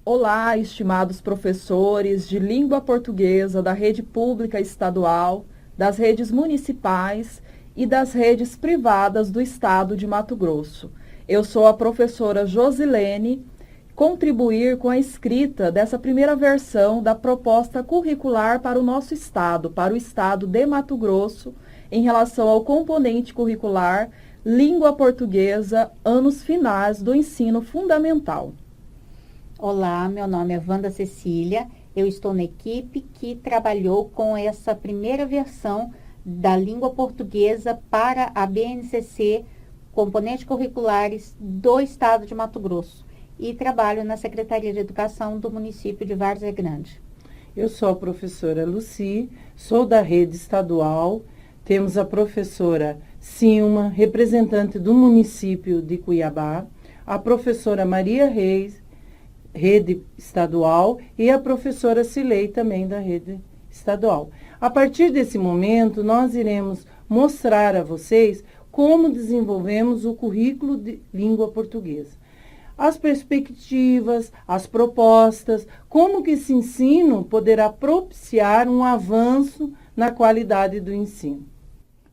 Olá, estimados professores de língua portuguesa da rede pública estadual, das redes municipais e das redes privadas do estado de Mato Grosso. Eu sou a professora Josilene, contribuir com a escrita dessa primeira versão da proposta curricular para o nosso estado, para o estado de Mato Grosso, em relação ao componente curricular língua portuguesa, anos finais do ensino fundamental. Olá, meu nome é Wanda Cecília, eu estou na equipe que trabalhou com essa primeira versão da língua portuguesa para a BNCC, componentes curriculares do estado de Mato Grosso, e trabalho na Secretaria de Educação do município de Várzea Grande. Eu sou a professora Luci, sou da rede estadual, temos a professora Silma, representante do município de Cuiabá, a professora Maria Reis, rede estadual, e a professora Cilei, também da rede estadual. A partir desse momento, nós iremos mostrar a vocês como desenvolvemos o currículo de língua portuguesa. As perspectivas, as propostas, como que esse ensino poderá propiciar um avanço na qualidade do ensino.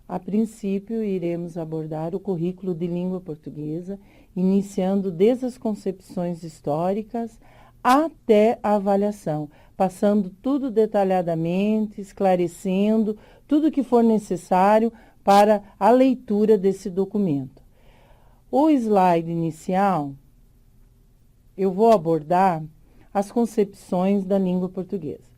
A princípio, iremos abordar o currículo de língua portuguesa, iniciando desde as concepções históricas até a avaliação, passando tudo detalhadamente, esclarecendo tudo que for necessário para a leitura desse documento. O slide inicial, eu vou abordar as concepções da língua portuguesa.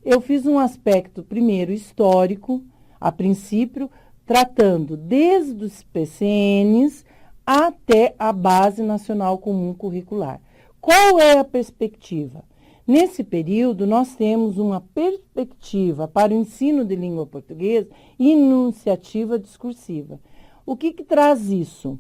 Eu fiz um aspecto, primeiro, histórico, a princípio, tratando desde os PCNs até a Base Nacional Comum Curricular. Qual é a perspectiva? Nesse período, nós temos uma perspectiva para o ensino de língua portuguesa e enunciativa discursiva. O que traz isso?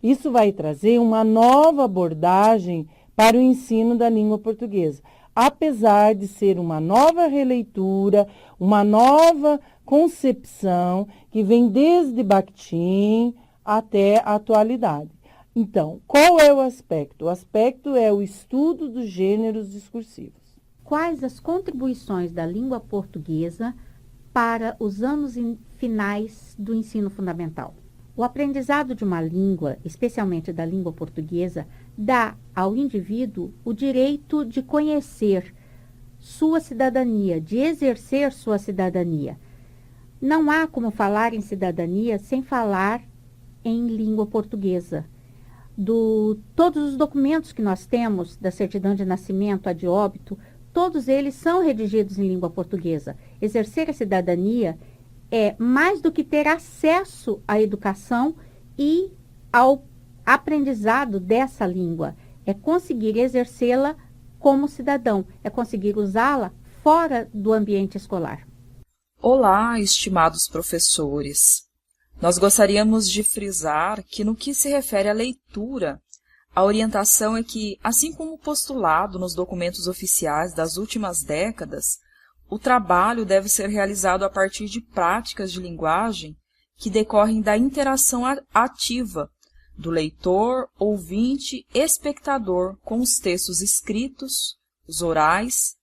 Isso vai trazer uma nova abordagem para o ensino da língua portuguesa, apesar de ser uma nova releitura, uma nova concepção que vem desde Bakhtin até a atualidade. Então, qual é o aspecto? O aspecto é o estudo dos gêneros discursivos. Quais as contribuições da língua portuguesa para os anos finais do ensino fundamental? O aprendizado de uma língua, especialmente da língua portuguesa, dá ao indivíduo o direito de conhecer sua cidadania, de exercer sua cidadania. Não há como falar em cidadania sem falar em língua portuguesa. Todos os documentos que nós temos, da certidão de nascimento a de óbito, todos eles são redigidos em língua portuguesa. Exercer a cidadania é mais do que ter acesso à educação e ao aprendizado dessa língua. É conseguir exercê-la como cidadão, é conseguir usá-la fora do ambiente escolar. Olá, estimados professores! Nós gostaríamos de frisar que, no que se refere à leitura, a orientação é que, assim como postulado nos documentos oficiais das últimas décadas, o trabalho deve ser realizado a partir de práticas de linguagem que decorrem da interação ativa do leitor, ouvinte, espectador com os textos escritos, os orais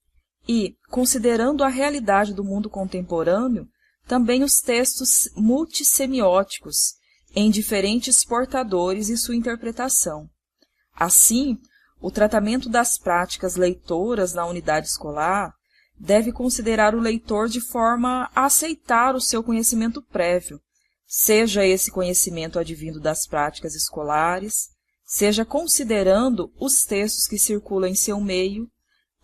e, considerando a realidade do mundo contemporâneo, também os textos multissemióticos, em diferentes portadores e sua interpretação. Assim, o tratamento das práticas leitoras na unidade escolar deve considerar o leitor de forma a aceitar o seu conhecimento prévio, seja esse conhecimento advindo das práticas escolares, seja considerando os textos que circulam em seu meio,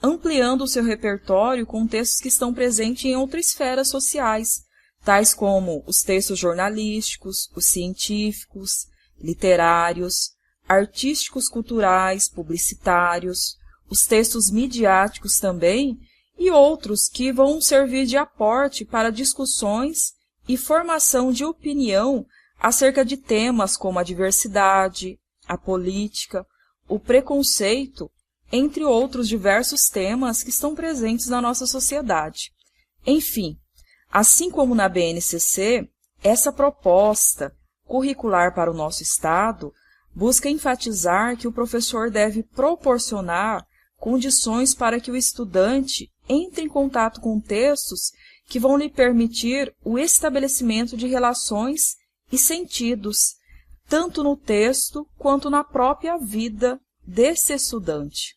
ampliando o seu repertório com textos que estão presentes em outras esferas sociais, tais como os textos jornalísticos, os científicos, literários, artísticos, culturais, publicitários, os textos midiáticos também, e outros que vão servir de aporte para discussões e formação de opinião acerca de temas como a diversidade, a política, o preconceito, entre outros diversos temas que estão presentes na nossa sociedade. Enfim, assim como na BNCC, essa proposta curricular para o nosso estado busca enfatizar que o professor deve proporcionar condições para que o estudante entre em contato com textos que vão lhe permitir o estabelecimento de relações e sentidos, tanto no texto quanto na própria vida desse estudante.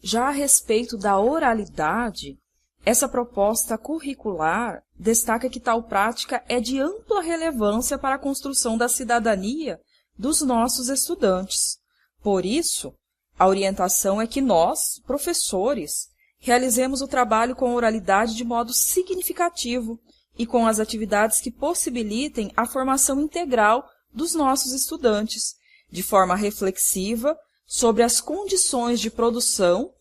Já a respeito da oralidade, essa proposta curricular destaca que tal prática é de ampla relevância para a construção da cidadania dos nossos estudantes. Por isso, a orientação é que nós, professores, realizemos o trabalho com a oralidade de modo significativo e com as atividades que possibilitem a formação integral dos nossos estudantes, de forma reflexiva sobre as condições de produção,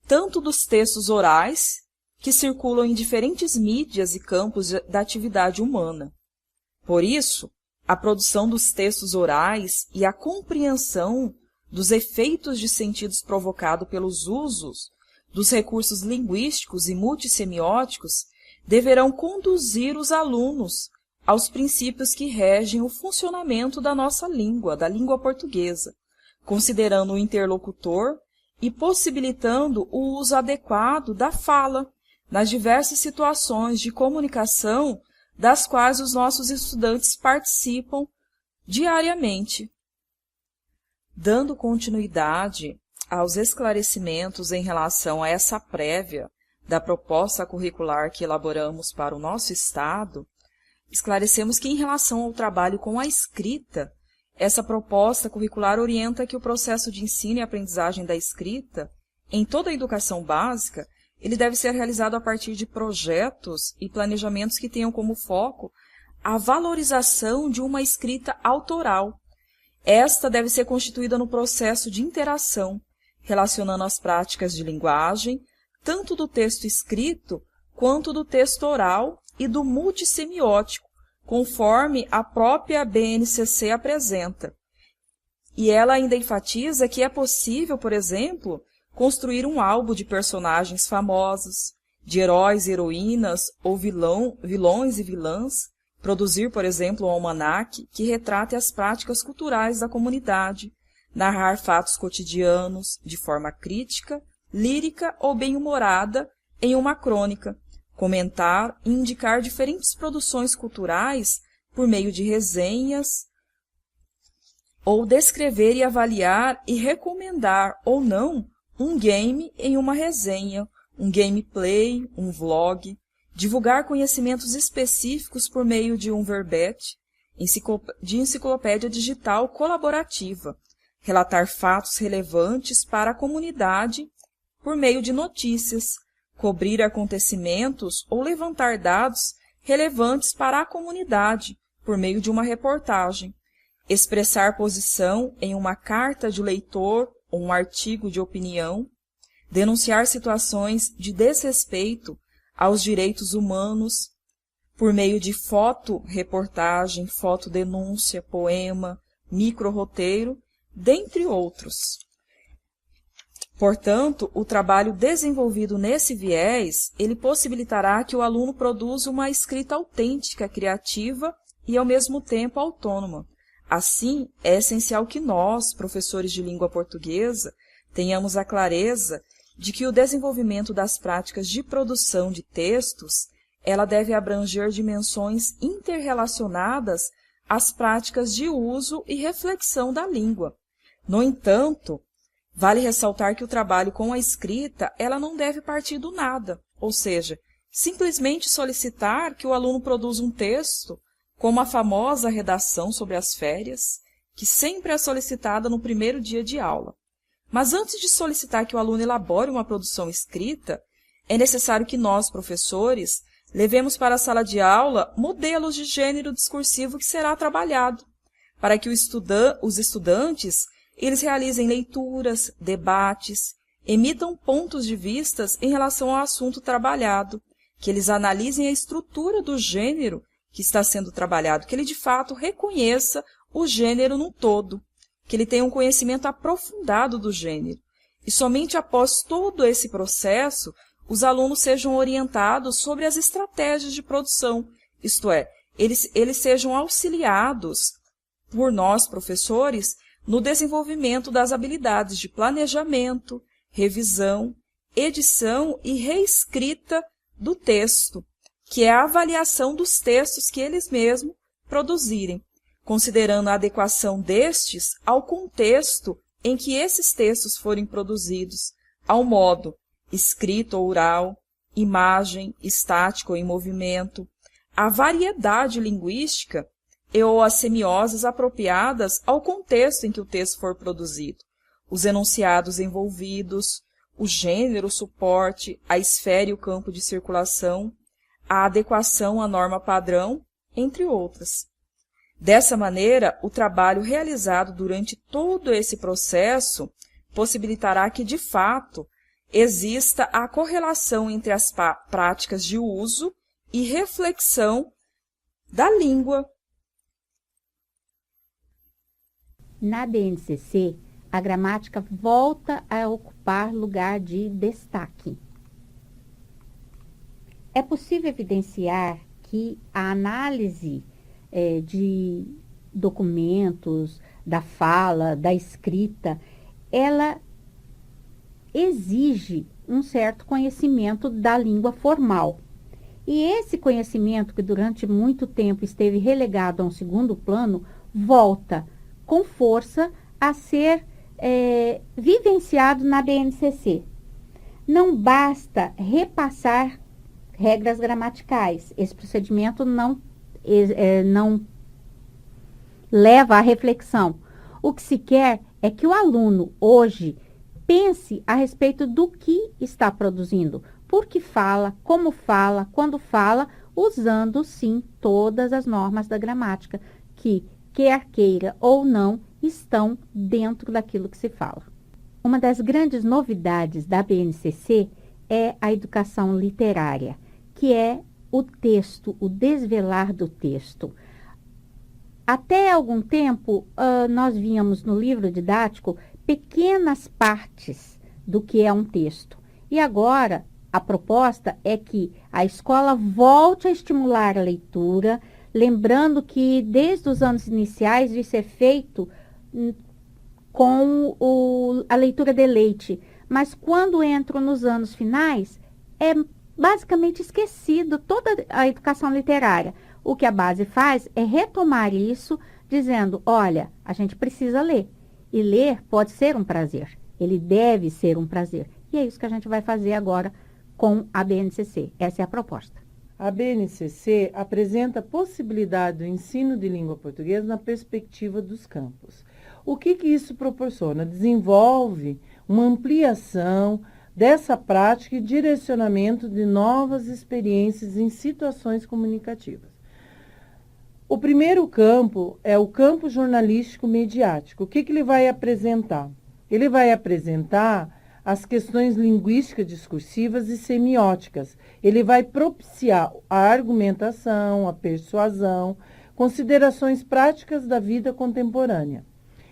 tanto dos textos orais, que circulam em diferentes mídias e campos da atividade humana. Por isso, a produção dos textos orais e a compreensão dos efeitos de sentidos provocados pelos usos dos recursos linguísticos e multissemióticos deverão conduzir os alunos aos princípios que regem o funcionamento da nossa língua, da língua portuguesa, considerando o interlocutor e possibilitando o uso adequado da fala nas diversas situações de comunicação das quais os nossos estudantes participam diariamente. Dando continuidade aos esclarecimentos em relação a essa prévia da proposta curricular que elaboramos para o nosso Estado, esclarecemos que, em relação ao trabalho com a escrita, essa proposta curricular orienta que o processo de ensino e aprendizagem da escrita, em toda a educação básica, ele deve ser realizado a partir de projetos e planejamentos que tenham como foco a valorização de uma escrita autoral. Esta deve ser constituída no processo de interação, relacionando as práticas de linguagem, tanto do texto escrito quanto do texto oral e do multissemiótico, conforme a própria BNCC apresenta. E ela ainda enfatiza que é possível, por exemplo, construir um álbum de personagens famosos, de heróis e heroínas ou vilões e vilãs, produzir, por exemplo, um almanaque que retrate as práticas culturais da comunidade, narrar fatos cotidianos de forma crítica, lírica ou bem-humorada em uma crônica, comentar e indicar diferentes produções culturais por meio de resenhas, ou descrever e avaliar e recomendar ou não um game em uma resenha, um gameplay, um vlog, divulgar conhecimentos específicos por meio de um verbete, de enciclopédia digital colaborativa, relatar fatos relevantes para a comunidade por meio de notícias, cobrir acontecimentos ou levantar dados relevantes para a comunidade por meio de uma reportagem, expressar posição em uma carta de leitor ou um artigo de opinião, denunciar situações de desrespeito aos direitos humanos por meio de foto-reportagem, fotodenúncia, poema, micro-roteiro, dentre outros. Portanto, o trabalho desenvolvido nesse viés, ele possibilitará que o aluno produza uma escrita autêntica, criativa e, ao mesmo tempo, autônoma. Assim, é essencial que nós, professores de língua portuguesa, tenhamos a clareza de que o desenvolvimento das práticas de produção de textos, ela deve abranger dimensões interrelacionadas às práticas de uso e reflexão da língua. No entanto, vale ressaltar que o trabalho com a escrita, ela não deve partir do nada, ou seja, simplesmente solicitar que o aluno produza um texto, como a famosa redação sobre as férias, que sempre é solicitada no primeiro dia de aula. Mas antes de solicitar que o aluno elabore uma produção escrita, é necessário que nós, professores, levemos para a sala de aula modelos de gênero discursivo que será trabalhado, para que os estudantes eles realizem leituras, debates, emitam pontos de vista em relação ao assunto trabalhado, que eles analisem a estrutura do gênero que está sendo trabalhado, que ele de fato reconheça o gênero no todo, que ele tenha um conhecimento aprofundado do gênero. E somente após todo esse processo, os alunos sejam orientados sobre as estratégias de produção, isto é, eles sejam auxiliados por nós, professores, no desenvolvimento das habilidades de planejamento, revisão, edição e reescrita do texto, que é a avaliação dos textos que eles mesmos produzirem, considerando a adequação destes ao contexto em que esses textos forem produzidos, ao modo escrito ou oral, imagem, estática ou em movimento, a variedade linguística e ou as semioses apropriadas ao contexto em que o texto for produzido, os enunciados envolvidos, o gênero, o suporte, a esfera e o campo de circulação, a adequação à norma padrão, entre outras. Dessa maneira, o trabalho realizado durante todo esse processo possibilitará que, de fato, exista a correlação entre as práticas de uso e reflexão da língua. Na BNCC, a gramática volta a ocupar lugar de destaque. É possível evidenciar que a análise de documentos, da fala, da escrita, ela exige um certo conhecimento da língua formal. E esse conhecimento, que durante muito tempo esteve relegado a um segundo plano, volta com força a ser vivenciado na BNCC. Não basta repassar regras gramaticais. Esse procedimento não leva à reflexão. O que se quer é que o aluno, hoje, pense a respeito do que está produzindo, por que fala, como fala, quando fala, usando, sim, todas as normas da gramática, que, quer queira ou não, estão dentro daquilo que se fala. Uma das grandes novidades da BNCC é a educação literária, que é o texto, o desvelar do texto. Até algum tempo, nós víamos no livro didático pequenas partes do que é um texto. E agora, a proposta é que a escola volte a estimular a leitura, lembrando que desde os anos iniciais isso é feito com a leitura de leite. Mas quando entram nos anos finais, é basicamente esquecido toda a educação literária. O que a base faz é retomar isso, dizendo, olha, a gente precisa ler. E ler pode ser um prazer. Ele deve ser um prazer. E é isso que a gente vai fazer agora com a BNCC. Essa é a proposta. A BNCC apresenta a possibilidade do ensino de língua portuguesa na perspectiva dos campos. O que isso proporciona? Desenvolve uma ampliação dessa prática e direcionamento de novas experiências em situações comunicativas. O primeiro campo é o campo jornalístico mediático. O que ele vai apresentar? Ele vai apresentar as questões linguísticas discursivas e semióticas. Ele vai propiciar a argumentação, a persuasão, considerações práticas da vida contemporânea.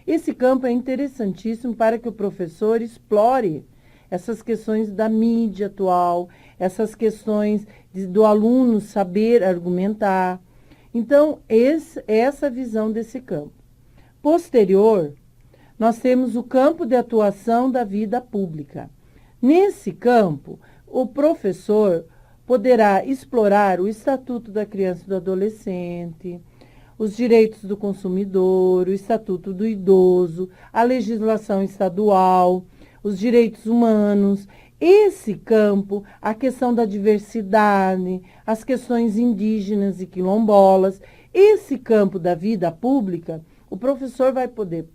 Esse campo é interessantíssimo para que o professor explore essas questões da mídia atual, essas questões do aluno saber argumentar. Então, essa visão desse campo. Posterior, nós temos o campo de atuação da vida pública. Nesse campo, o professor poderá explorar o Estatuto da Criança e do Adolescente, os direitos do consumidor, o Estatuto do Idoso, a legislação estadual, os direitos humanos. Esse campo, a questão da diversidade, as questões indígenas e quilombolas, esse campo da vida pública, o professor vai poder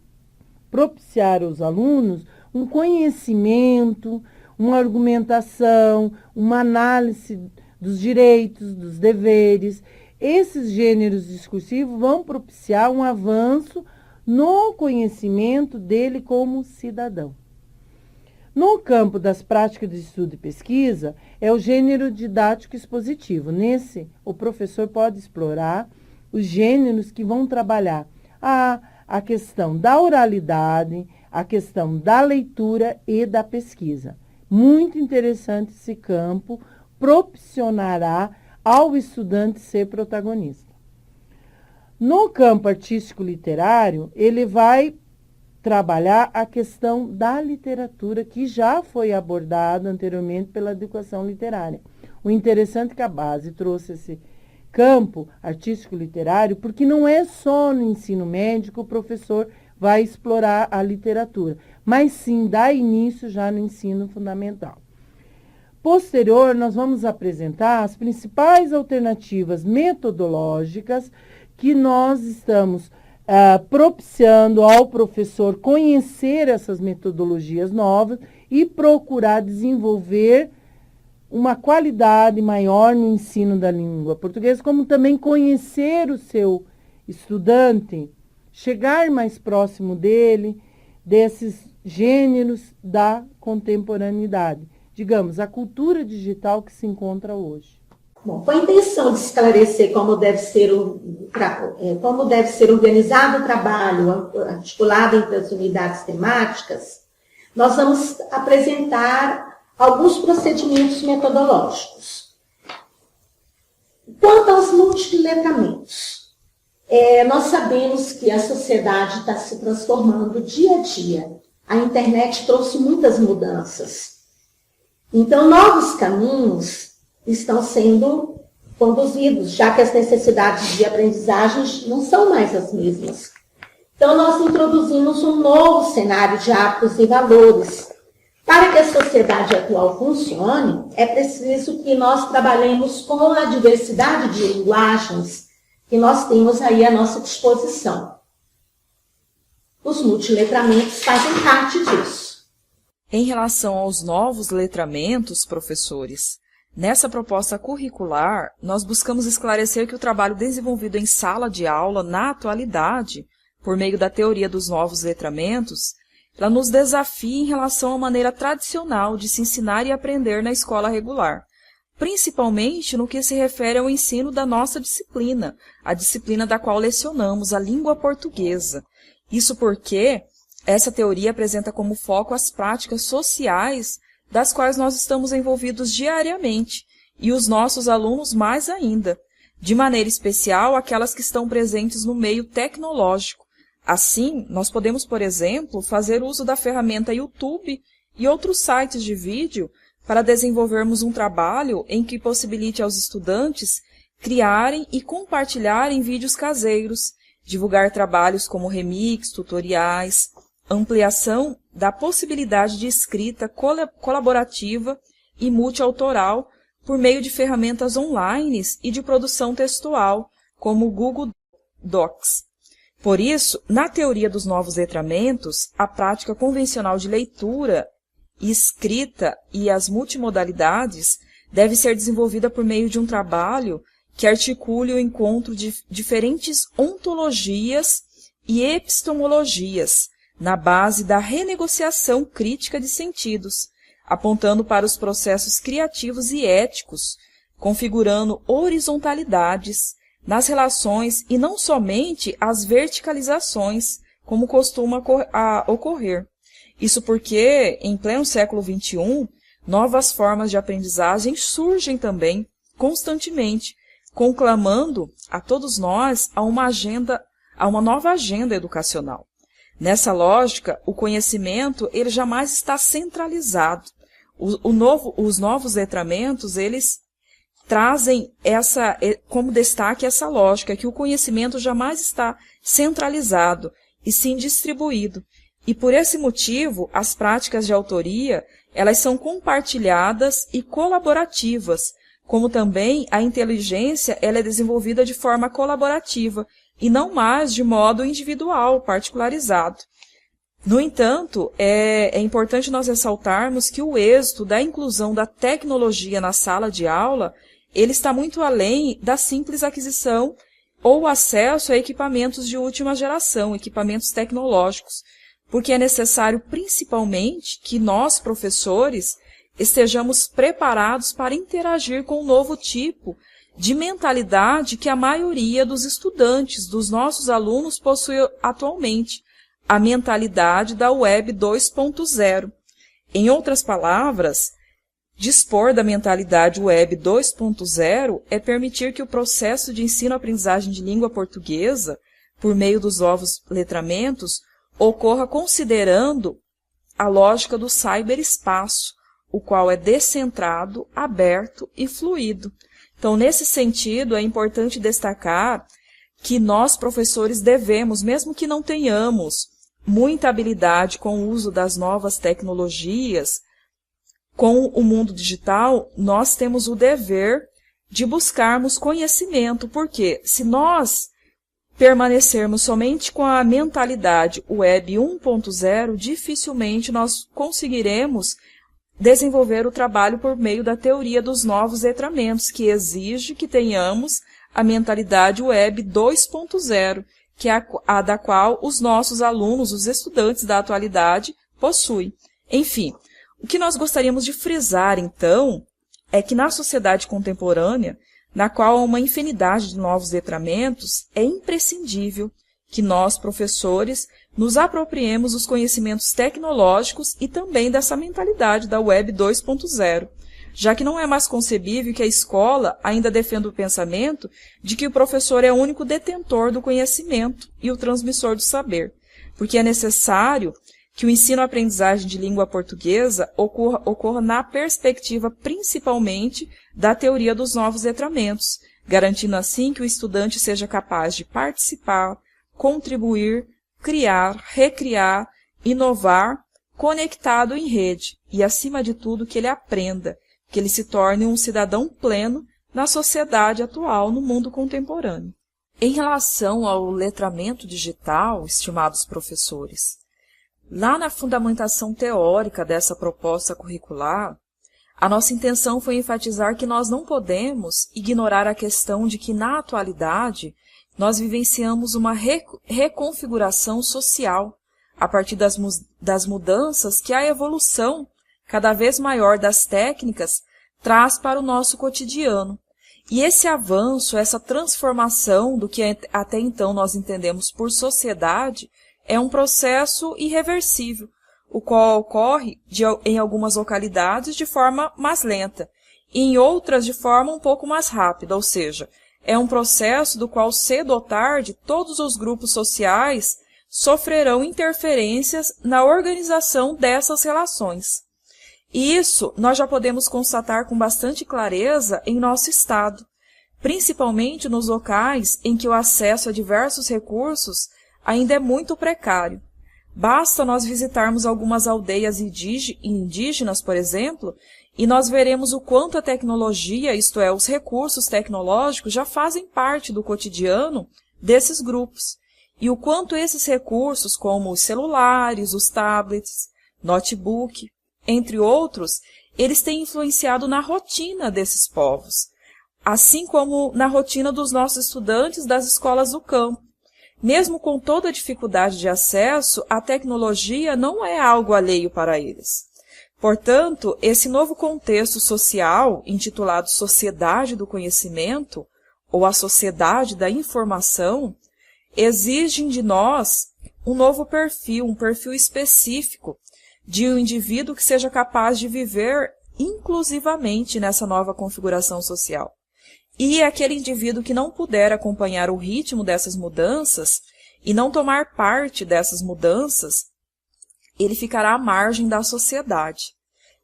propiciar aos alunos um conhecimento, uma argumentação, uma análise dos direitos, dos deveres. Esses gêneros discursivos vão propiciar um avanço no conhecimento dele como cidadão. No campo das práticas de estudo e pesquisa, é o gênero didático expositivo. Nesse, o professor pode explorar os gêneros que vão trabalhar a questão da oralidade, a questão da leitura e da pesquisa. Muito interessante esse campo, proporcionará ao estudante ser protagonista. No campo artístico-literário, ele vai trabalhar a questão da literatura, que já foi abordada anteriormente pela educação literária. O interessante é que a base trouxe esse campo artístico-literário, porque não é só no ensino médio que o professor vai explorar a literatura, mas sim dá início já no ensino fundamental. Posterior, nós vamos apresentar as principais alternativas metodológicas que nós estamos propiciando ao professor conhecer essas metodologias novas e procurar desenvolver uma qualidade maior no ensino da língua portuguesa, como também conhecer o seu estudante, chegar mais próximo dele, desses gêneros da contemporaneidade. Digamos, a cultura digital que se encontra hoje. Bom, com a intenção de esclarecer como deve ser organizado o trabalho articulado entre as unidades temáticas, nós vamos apresentar alguns procedimentos metodológicos. Quanto aos multiletramentos, nós sabemos que a sociedade está se transformando dia a dia. A internet trouxe muitas mudanças. Então, novos caminhos estão sendo conduzidos, já que as necessidades de aprendizagem não são mais as mesmas. Então, nós introduzimos um novo cenário de hábitos e valores. Para que a sociedade atual funcione, é preciso que nós trabalhemos com a diversidade de linguagens que nós temos aí à nossa disposição. Os multiletramentos fazem parte disso. Em relação aos novos letramentos, professores, nessa proposta curricular, nós buscamos esclarecer que o trabalho desenvolvido em sala de aula, na atualidade, por meio da teoria dos novos letramentos, ela nos desafia em relação à maneira tradicional de se ensinar e aprender na escola regular, principalmente no que se refere ao ensino da nossa disciplina, a disciplina da qual lecionamos, a língua portuguesa. Isso porque essa teoria apresenta como foco as práticas sociais das quais nós estamos envolvidos diariamente, e os nossos alunos mais ainda, de maneira especial aquelas que estão presentes no meio tecnológico. Assim, nós podemos, por exemplo, fazer uso da ferramenta YouTube e outros sites de vídeo para desenvolvermos um trabalho em que possibilite aos estudantes criarem e compartilharem vídeos caseiros, divulgar trabalhos como remix, tutoriais, ampliação da possibilidade de escrita colaborativa e multiautoral por meio de ferramentas online e de produção textual, como o Google Docs. Por isso, na teoria dos novos letramentos, a prática convencional de leitura e escrita e as multimodalidades deve ser desenvolvida por meio de um trabalho que articule o encontro de diferentes ontologias e epistemologias, na base da renegociação crítica de sentidos, apontando para os processos criativos e éticos, configurando horizontalidades nas relações e não somente as verticalizações, como costuma ocorrer. Isso porque, em pleno século XXI, novas formas de aprendizagem surgem também constantemente, conclamando a todos nós a uma nova agenda educacional. Nessa lógica, o conhecimento ele jamais está centralizado. Os novos letramentos, eles trazem como destaque essa lógica, que o conhecimento jamais está centralizado, e sim distribuído. E por esse motivo, as práticas de autoria, elas são compartilhadas e colaborativas, como também a inteligência ela é desenvolvida de forma colaborativa, e não mais de modo individual, particularizado. No entanto, é importante nós ressaltarmos que o êxito da inclusão da tecnologia na sala de aula, ele está muito além da simples aquisição ou acesso a equipamentos de última geração, equipamentos tecnológicos, porque é necessário principalmente que nós, professores, estejamos preparados para interagir com um novo tipo de mentalidade que a maioria dos estudantes, dos nossos alunos, possui atualmente, a mentalidade da Web 2.0. Em outras palavras, dispor da mentalidade Web 2.0 é permitir que o processo de ensino-aprendizagem de língua portuguesa, por meio dos novos letramentos, ocorra considerando a lógica do cyberespaço, o qual é descentrado, aberto e fluido. Então, nesse sentido, é importante destacar que nós, professores, devemos, mesmo que não tenhamos muita habilidade com o uso das novas tecnologias, com o mundo digital, nós temos o dever de buscarmos conhecimento, porque se nós permanecermos somente com a mentalidade Web 1.0, dificilmente nós conseguiremos desenvolver o trabalho por meio da teoria dos novos letramentos, que exige que tenhamos a mentalidade Web 2.0, que é a da qual os nossos alunos, os estudantes da atualidade, possuem. Enfim, o que nós gostaríamos de frisar, então, é que na sociedade contemporânea, na qual há uma infinidade de novos letramentos, é imprescindível que nós, professores, nos apropriemos dos conhecimentos tecnológicos e também dessa mentalidade da Web 2.0, já que não é mais concebível que a escola ainda defenda o pensamento de que o professor é o único detentor do conhecimento e o transmissor do saber, porque é necessário que o ensino-aprendizagem de língua portuguesa ocorra na perspectiva principalmente da teoria dos novos letramentos, garantindo assim que o estudante seja capaz de participar, contribuir, criar, recriar, inovar, conectado em rede e, acima de tudo, que ele aprenda, que ele se torne um cidadão pleno na sociedade atual, no mundo contemporâneo. Em relação ao letramento digital, estimados professores, lá na fundamentação teórica dessa proposta curricular, a nossa intenção foi enfatizar que nós não podemos ignorar a questão de que, na atualidade, nós vivenciamos uma reconfiguração social a partir das mudanças que a evolução cada vez maior das técnicas traz para o nosso cotidiano. E esse avanço, essa transformação do que até então nós entendemos por sociedade, é um processo irreversível, o qual ocorre em algumas localidades de forma mais lenta e em outras de forma um pouco mais rápida, ou seja, é um processo do qual cedo ou tarde todos os grupos sociais sofrerão interferências na organização dessas relações. E isso nós já podemos constatar com bastante clareza em nosso estado, principalmente nos locais em que o acesso a diversos recursos ainda é muito precário. Basta nós visitarmos algumas aldeias indígenas, por exemplo, e nós veremos o quanto a tecnologia, isto é, os recursos tecnológicos, já fazem parte do cotidiano desses grupos. E o quanto esses recursos, como os celulares, os tablets, notebook, entre outros, eles têm influenciado na rotina desses povos, assim como na rotina dos nossos estudantes das escolas do campo. Mesmo com toda a dificuldade de acesso, a tecnologia não é algo alheio para eles. Portanto, esse novo contexto social, intitulado Sociedade do Conhecimento, ou a Sociedade da Informação, exige de nós um novo perfil, um perfil específico de um indivíduo que seja capaz de viver inclusivamente nessa nova configuração social. E aquele indivíduo que não puder acompanhar o ritmo dessas mudanças e não tomar parte dessas mudanças, ele ficará à margem da sociedade.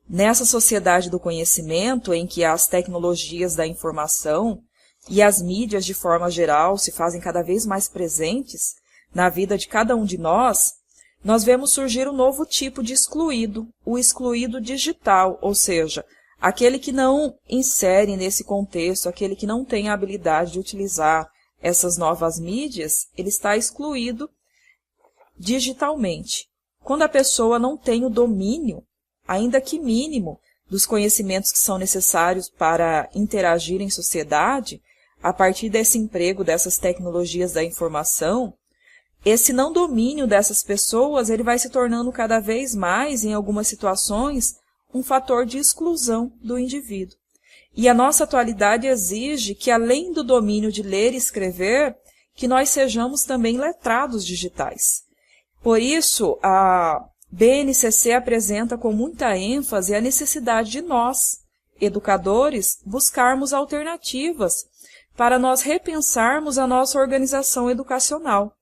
Nessa sociedade do conhecimento, em que as tecnologias da informação e as mídias de forma geral se fazem cada vez mais presentes na vida de cada um de nós vemos surgir um novo tipo de excluído, o excluído digital, ou seja, aquele que não insere nesse contexto, aquele que não tem a habilidade de utilizar essas novas mídias, ele está excluído digitalmente. Quando a pessoa não tem o domínio, ainda que mínimo, dos conhecimentos que são necessários para interagir em sociedade, a partir desse emprego dessas tecnologias da informação, esse não domínio dessas pessoas ele vai se tornando cada vez mais, em algumas situações, um fator de exclusão do indivíduo. E a nossa atualidade exige que, além do domínio de ler e escrever, que nós sejamos também letrados digitais. Por isso, a BNCC apresenta com muita ênfase a necessidade de nós, educadores, buscarmos alternativas para nós repensarmos a nossa organização educacional,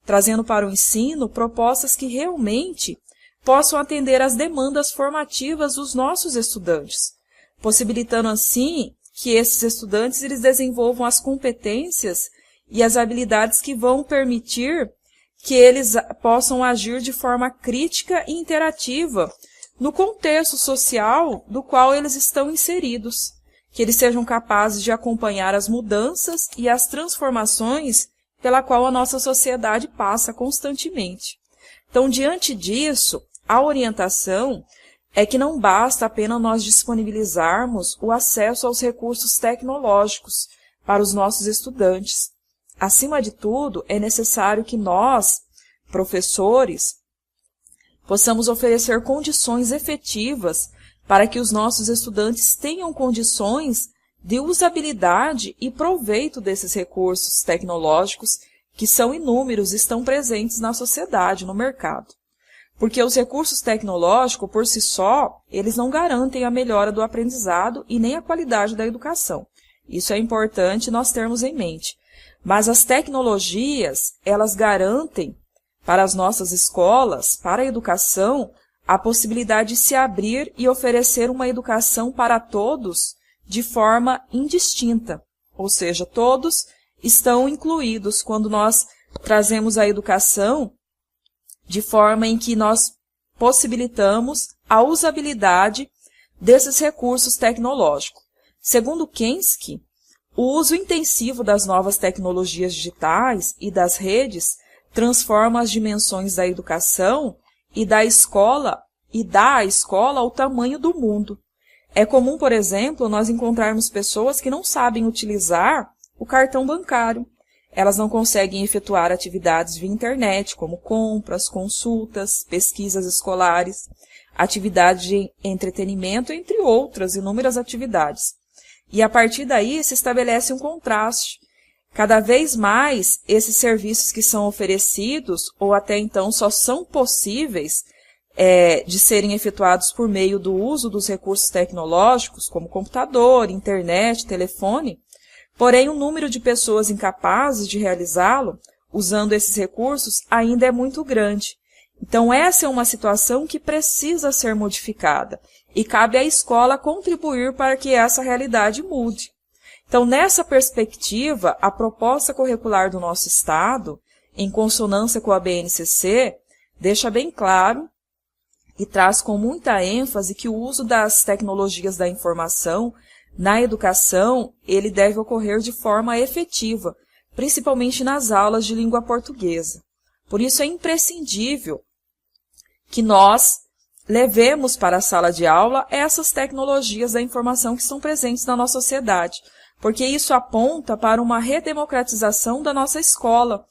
trazendo para o ensino propostas que realmente possam atender às demandas formativas dos nossos estudantes, possibilitando assim que esses estudantes eles desenvolvam as competências e as habilidades que vão permitir que eles possam agir de forma crítica e interativa no contexto social do qual eles estão inseridos, que eles sejam capazes de acompanhar as mudanças e as transformações pela qual a nossa sociedade passa constantemente. Então, diante disso, a orientação é que não basta apenas nós disponibilizarmos o acesso aos recursos tecnológicos para os nossos estudantes. Acima de tudo, é necessário que nós, professores, possamos oferecer condições efetivas para que os nossos estudantes tenham condições de usabilidade e proveito desses recursos tecnológicos que são inúmeros e estão presentes na sociedade, no mercado. Porque os recursos tecnológicos, por si só, eles não garantem a melhora do aprendizado e nem a qualidade da educação. Isso é importante nós termos em mente. Mas as tecnologias, elas garantem para as nossas escolas, para a educação, a possibilidade de se abrir e oferecer uma educação para todos de forma indistinta. Ou seja, todos estão incluídos quando nós trazemos a educação de forma em que nós possibilitamos a usabilidade desses recursos tecnológicos. Segundo Kensky, o uso intensivo das novas tecnologias digitais e das redes transforma as dimensões da educação e dá à escola o tamanho do mundo. É comum, por exemplo, nós encontrarmos pessoas que não sabem utilizar o cartão bancário. Elas não conseguem efetuar atividades via internet, como compras, consultas, pesquisas escolares, atividades de entretenimento, entre outras inúmeras atividades. E a partir daí se estabelece um contraste. Cada vez mais, esses serviços que são oferecidos, ou até então só são possíveis de serem efetuados por meio do uso dos recursos tecnológicos, como computador, internet, telefone, porém o número de pessoas incapazes de realizá-lo, usando esses recursos, ainda é muito grande. Então essa é uma situação que precisa ser modificada, e cabe à escola contribuir para que essa realidade mude. Então, nessa perspectiva, a proposta curricular do nosso Estado, em consonância com a BNCC, deixa bem claro e traz com muita ênfase que o uso das tecnologias da informação na educação, ele deve ocorrer de forma efetiva, principalmente nas aulas de língua portuguesa. Por isso é imprescindível que nós levemos para a sala de aula essas tecnologias da informação que estão presentes na nossa sociedade, porque isso aponta para uma redemocratização da nossa escola,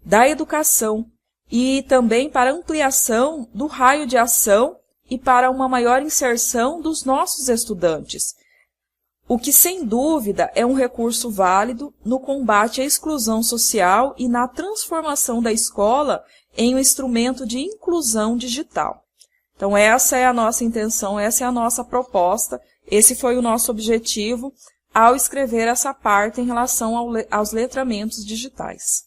da educação, e também para ampliação do raio de ação e para uma maior inserção dos nossos estudantes, o que, sem dúvida, é um recurso válido no combate à exclusão social e na transformação da escola em um instrumento de inclusão digital. Então, essa é a nossa intenção, essa é a nossa proposta, esse foi o nosso objetivo ao escrever essa parte em relação aos letramentos digitais.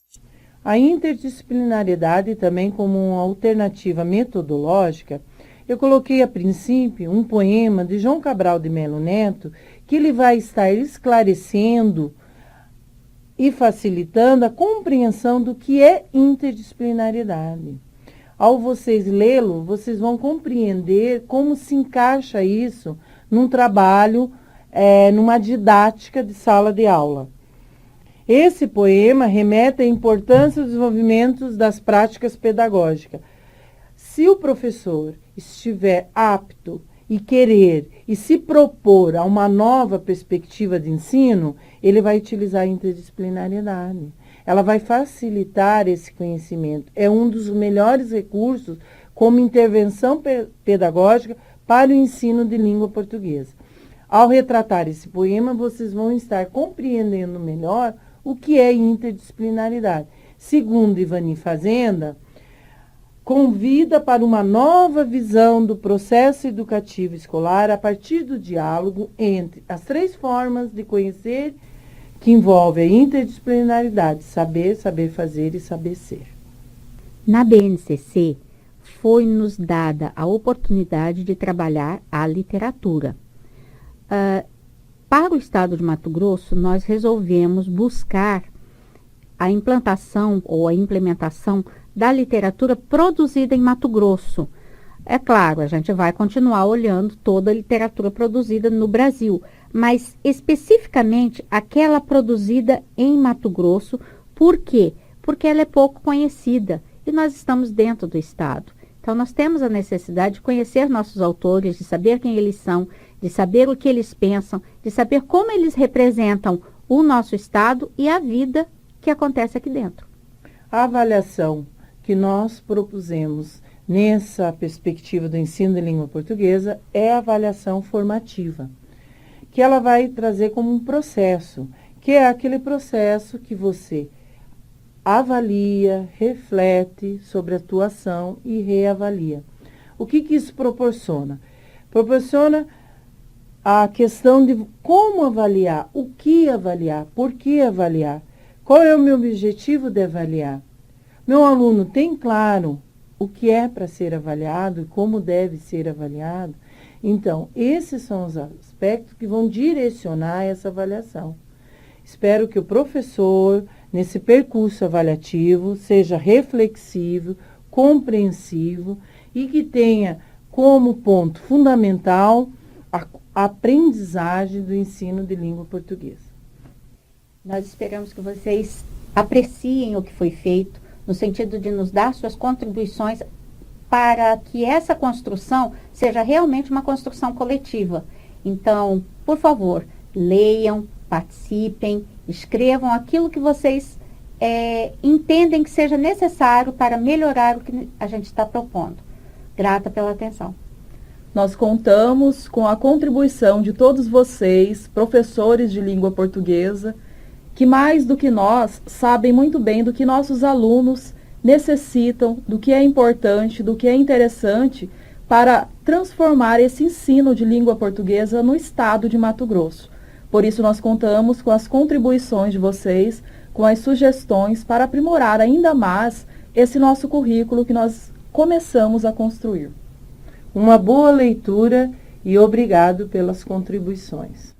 A interdisciplinariedade também como uma alternativa metodológica, eu coloquei a princípio um poema de João Cabral de Melo Neto, que ele vai estar esclarecendo e facilitando a compreensão do que é interdisciplinariedade. Ao vocês lê-lo, vocês vão compreender como se encaixa isso num trabalho, numa didática de sala de aula. Esse poema remete à importância dos desenvolvimentos das práticas pedagógicas. Se o professor estiver apto e querer e se propor a uma nova perspectiva de ensino, ele vai utilizar a interdisciplinariedade. Ela vai facilitar esse conhecimento. É um dos melhores recursos como intervenção pedagógica para o ensino de língua portuguesa. Ao retratar esse poema, vocês vão estar compreendendo melhor o que é interdisciplinaridade. Segundo Ivani Fazenda, convida para uma nova visão do processo educativo escolar a partir do diálogo entre as três formas de conhecer que envolve a interdisciplinaridade, saber, saber fazer e saber ser. Na BNCC, foi-nos dada a oportunidade de trabalhar a literatura. Para o estado de Mato Grosso, nós resolvemos buscar a implantação ou a implementação da literatura produzida em Mato Grosso. É claro, a gente vai continuar olhando toda a literatura produzida no Brasil, mas especificamente aquela produzida em Mato Grosso. Por quê? Porque ela é pouco conhecida e nós estamos dentro do estado. Então, nós temos a necessidade de conhecer nossos autores, de saber quem eles são, de saber o que eles pensam, de saber como eles representam o nosso estado e a vida que acontece aqui dentro. A avaliação que nós propusemos nessa perspectiva do ensino de língua portuguesa é a avaliação formativa, que ela vai trazer como um processo, que é aquele processo que você avalia, reflete sobre a tua ação e reavalia. O que isso proporciona? Proporciona a questão de como avaliar, o que avaliar, por que avaliar, qual é o meu objetivo de avaliar. Meu aluno tem claro o que é para ser avaliado e como deve ser avaliado? Então, esses são os aspectos que vão direcionar essa avaliação. Espero que o professor, nesse percurso avaliativo, seja reflexivo, compreensivo e que tenha como ponto fundamental a aprendizagem do ensino de língua portuguesa. Nós esperamos que vocês apreciem o que foi feito, no sentido de nos dar suas contribuições para que essa construção seja realmente uma construção coletiva. Então, por favor, leiam, participem, escrevam aquilo que vocês entendem que seja necessário para melhorar o que a gente está propondo. Grata pela atenção. Nós contamos com a contribuição de todos vocês, professores de língua portuguesa, que mais do que nós sabem muito bem do que nossos alunos necessitam, do que é importante, do que é interessante para transformar esse ensino de língua portuguesa no estado de Mato Grosso. Por isso nós contamos com as contribuições de vocês, com as sugestões para aprimorar ainda mais esse nosso currículo que nós começamos a construir. Uma boa leitura e obrigado pelas contribuições.